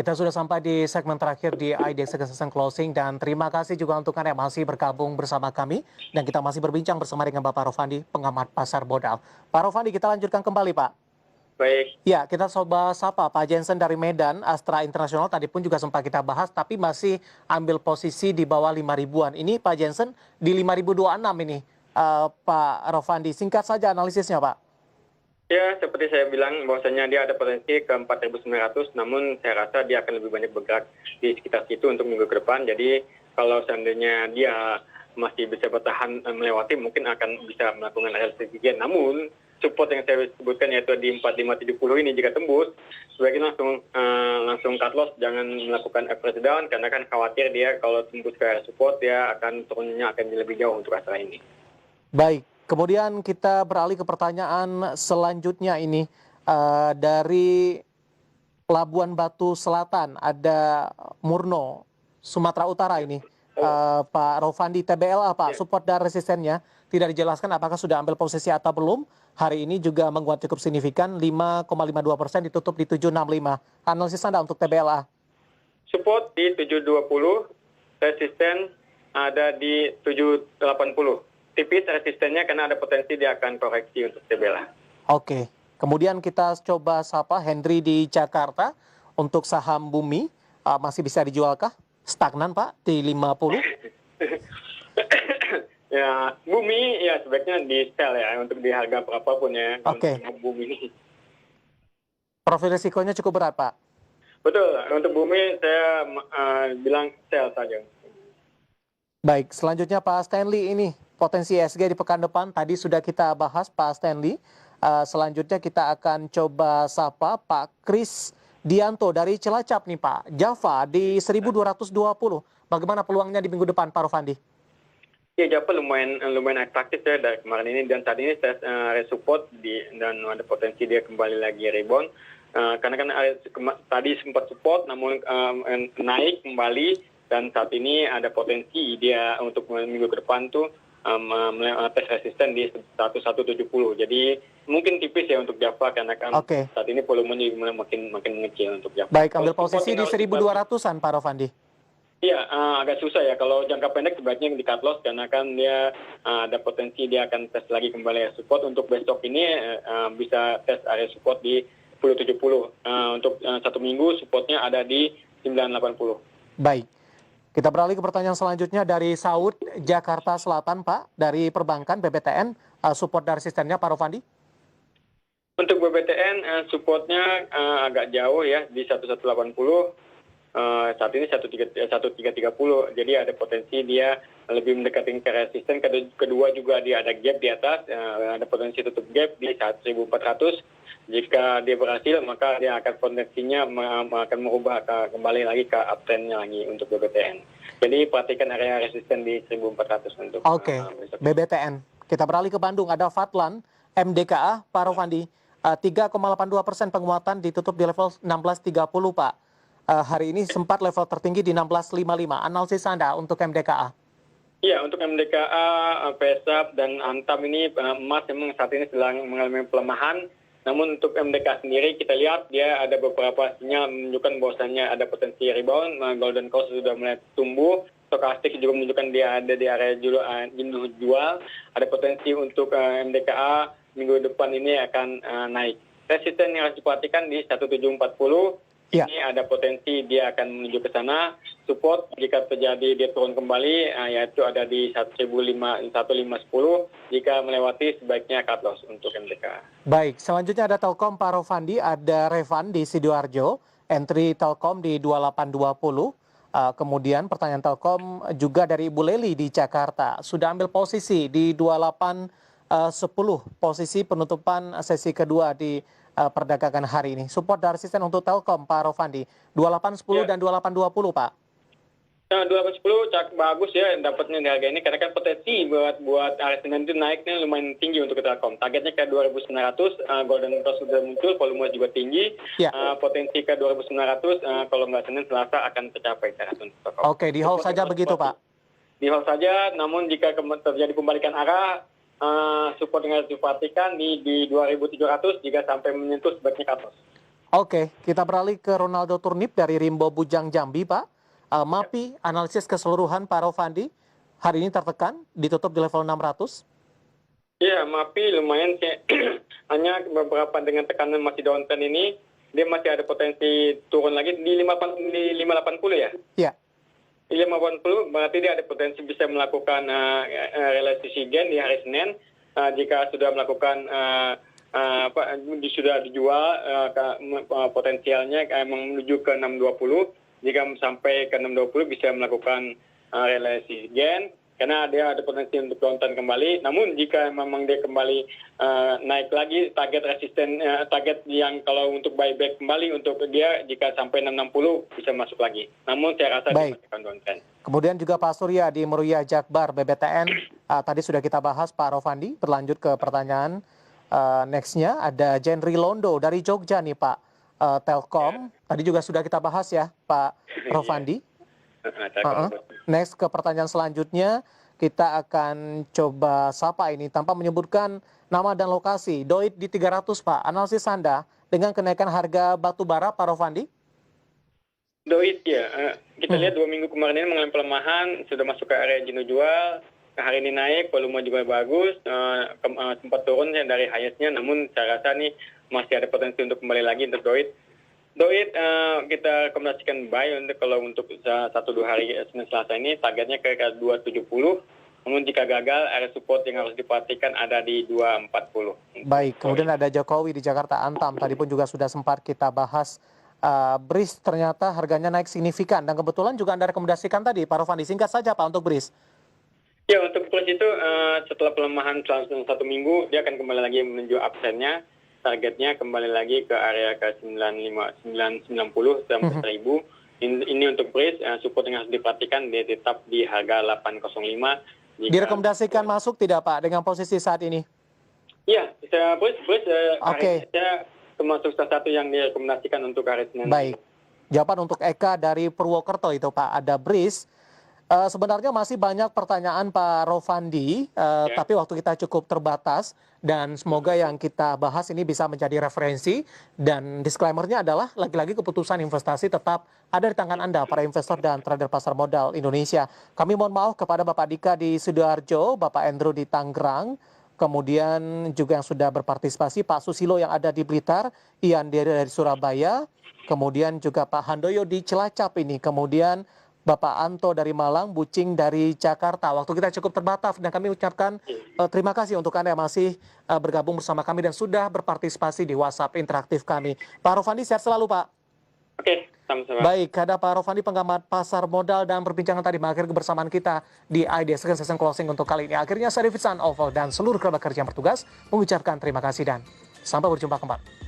kita sudah sampai di segmen terakhir di IDX Session Closing dan terima kasih juga untuk Anda yang masih bergabung bersama kami dan kita masih berbincang bersama dengan Bapak Rofandi, pengamat pasar modal. Pak Rofandi, kita lanjutkan kembali, Pak. Baik, Ya, kita coba sapa Pak Jensen dari Medan, Astra International, tadi pun juga sempat kita bahas, tapi masih ambil posisi di bawah 5 ribuan. Ini Pak Jensen di 5.026 ini, Pak Rofandi. Singkat saja analisisnya, Pak. ya seperti saya bilang bahwasanya dia ada potensi ke 4.900, namun saya rasa dia akan lebih banyak bergerak di sekitar situ untuk minggu ke depan. Jadi kalau seandainya dia masih bisa bertahan melewati, mungkin akan bisa melakukan realisasi gain. Namun support yang saya sebutkan yaitu di 4570 ini jika tembus, sebaiknya langsung cut loss, jangan melakukan average down karena kan khawatir dia kalau tembus ke area support dia akan turunnya akan lebih jauh untuk Astra ini. Baik, kemudian kita beralih ke pertanyaan selanjutnya ini dari Labuan Batu Selatan, ada Murno, Sumatera Utara ini. Pak Rofandi, TBLA Pak, support dan resistennya tidak dijelaskan apakah sudah ambil posisi atau belum. Hari ini juga menguat cukup signifikan, 5,52%, ditutup di 765. Analisis Anda untuk TBLA? Support di 720, resisten ada di 780. Tipis resistennya karena ada potensi dia akan koreksi untuk TBLA. Oke, kemudian kita coba sapa Henry di Jakarta untuk saham Bumi. Masih bisa dijualkah? Stagnan Pak di 50? Ya, Bumi ya sebaiknya di sell ya untuk di harga berapapun ya. Oke. Untuk Bumi ini. Profil risikonya cukup berat Pak. Betul, untuk Bumi saya bilang sell saja. Baik, selanjutnya Pak Stanley ini potensi ESG di pekan depan tadi sudah kita bahas Pak Stanley. Selanjutnya kita akan coba sapa Pak Kris Dianto dari Cilacap nih Pak. Java di 1220. Bagaimana peluangnya di minggu depan Pak Rofandi? Ya, Java lumayan atraktif ya dari kemarin ini dan saat ini saya support dan ada potensi dia kembali lagi rebound. Karena kan tadi sempat support namun naik kembali dan saat ini ada potensi dia untuk minggu ke depan tuh tes resisten di 1170. Jadi mungkin tipis ya untuk Java karena kan saat ini volumenya makin kecil untuk Java. Baik, ambil posisi di 1200-an Pak Rofandi. Iya, agak susah ya kalau jangka pendek sebaiknya di cut loss karena kan dia ada potensi dia akan tes lagi kembali area support. Untuk besok ini bisa tes area support di 1070. Untuk satu minggu supportnya ada di 980. Baik. Kita beralih ke pertanyaan selanjutnya dari Saud, Jakarta Selatan, Pak. Dari perbankan BBTN, support dan resistennya Pak Rofandi? Untuk BBTN, supportnya agak jauh ya, di 1180. Saat ini 1330. Jadi ada potensi dia lebih mendekati ke resisten. Kedua juga dia ada gap di atas, ada potensi tutup gap di 1400. Jika dia berhasil, maka dia akan potensinya akan merubah kembali lagi ke uptrendnya lagi untuk BBTN. Jadi perhatikan area resisten di 1400 untuk BBTN. Kita beralih ke Bandung, ada Fatlan, MDKA, Pak Rofandi. 3,82% penguatan ditutup di level 1630, Pak. Hari ini sempat level tertinggi di 1655. Analisis Anda untuk MDKA? Iya, untuk MDKA, PSAP, dan Antam ini emas memang saat ini sedang mengalami pelemahan. Namun untuk MDK sendiri kita lihat dia ada beberapa sinyal menunjukkan bahwasannya ada potensi rebound. Golden Cross sudah mulai tumbuh. Stokastik juga menunjukkan dia ada di area jenuh jual. Ada potensi untuk MDKA minggu depan ini akan naik. Resisten yang harus diperhatikan di 1740. Ini ada potensi dia akan menuju ke sana. Support jika terjadi dia turun kembali yaitu ada di 1510. Jika melewati sebaiknya cut loss untuk MDK. Baik, selanjutnya ada Telkom Pak Rofandi, ada Revan di Sidoarjo, entry Telkom di 2820. Kemudian pertanyaan Telkom juga dari Ibu Leli di Jakarta. Sudah ambil posisi di 2810, posisi penutupan sesi kedua di perdagangan hari ini. Support dan resisten untuk Telkom Pak Rofandi, 2810 dan 2820 Pak. Nah, 2810 bagus ya dapatnya di harga ini karena kan potensi buat hari Senin itu naiknya lumayan tinggi untuk Telkom. Targetnya ke 2900, Golden Cross sudah muncul, volume juga tinggi. Potensi ke 2900 kalau nggak Senin Selasa akan tercapai untuk Telkom. Oke, di hold saja begitu Pak. Di hold saja, namun jika terjadi pembalikan arah, support yang harus diperhatikan di 2700 jika sampai menyentuh sebaiknya ke atas. Oke, kita beralih ke Ronaldo Turnip dari Rimbo Bujang Jambi, Pak. MAPI, analisis keseluruhan Pak Rofandi, hari ini tertekan, ditutup di level 600. Ya, MAPI lumayan sih. Hanya beberapa dengan tekanan masih downtrend ini, dia masih ada potensi turun lagi di 580 ya. Ya, Di 580 berarti dia ada potensi bisa melakukan realisasi gain di hari Senin. Jika sudah melakukan sudah dijual potensialnya menuju ke 620. Jika sampai ke 620 bisa melakukan realisasi gain karena dia ada potensi untuk downturn kembali. Namun jika memang dia kembali naik lagi target yang kalau untuk buyback kembali untuk dia jika sampai 660 bisa masuk lagi. Namun saya rasa dia masih akan downtrend. Kemudian juga Pak Surya di Meruya Jakbar BBTN, tadi sudah kita bahas Pak Rofandi, berlanjut ke pertanyaan nextnya ada Jenry Londo dari Jogja nih Pak, Telkom, tadi juga sudah kita bahas ya Pak Rofandi. Next ke pertanyaan selanjutnya, kita akan coba sapa ini tanpa menyebutkan nama dan lokasi. Doit di 300 Pak, analisis Anda dengan kenaikan harga batu bara Pak Rofandi? Doit ya, kita lihat 2 minggu kemarin ini mengalami pelemahan, sudah masuk ke area jenuh jual, hari ini naik, volume juga bagus, sempat turun ya dari highest-nya, namun saya rasa nih masih ada potensi untuk kembali lagi untuk Doit. Doit kita rekomendasikan buy kalau untuk 1-2 hari Senin Selasa ini targetnya ke 270. Namun jika gagal area support yang harus diperhatikan ada di 240. Baik, kemudian ada Jokowi di Jakarta Antam. Tadi pun juga sudah sempat kita bahas. BRIS ternyata harganya naik signifikan dan kebetulan juga Anda rekomendasikan tadi Pak Rofandi, singkat saja Pak untuk BRIS. Ya untuk BRIS itu setelah pelemahan selama 1 minggu dia akan kembali lagi menuju uptrend-nya. Targetnya kembali lagi ke area ke 990 sampai 1000. Ini untuk BRIS, support yang harus diperhatikan dia tetap di harga 805. Direkomendasikan masuk tidak Pak dengan posisi saat ini? Iya, BRIS termasuk salah satu yang direkomendasikan untuk hari Senin. Baik, jawaban untuk Eka dari Purwokerto itu Pak, ada BRIS. Sebenarnya masih banyak pertanyaan Pak Rofandi, tapi waktu kita cukup terbatas dan semoga yang kita bahas ini bisa menjadi referensi dan disclaimer-nya adalah lagi-lagi keputusan investasi tetap ada di tangan Anda para investor dan trader pasar modal Indonesia. Kami mohon maaf kepada Bapak Dika di Sidoarjo, Bapak Andrew di Tangerang, kemudian juga yang sudah berpartisipasi Pak Susilo yang ada di Blitar, Ian dari Surabaya, kemudian juga Pak Handoyo di Cilacap ini, kemudian Bapak Anto dari Malang, Bucing dari Jakarta. Waktu kita cukup terbatas dan kami ucapkan terima kasih untuk Anda yang masih bergabung bersama kami dan sudah berpartisipasi di WhatsApp interaktif kami. Pak Rofandi sehat selalu Pak. Oke, sama-sama. Baik, ada Pak Rofandi pengamat pasar modal dan perbincangan tadi mengakhiri kebersamaan kita di IDS Session Closing untuk kali ini. Akhirnya saya Davidson Oval dan seluruh kerabat kerja yang bertugas mengucapkan terima kasih dan sampai berjumpa kembali.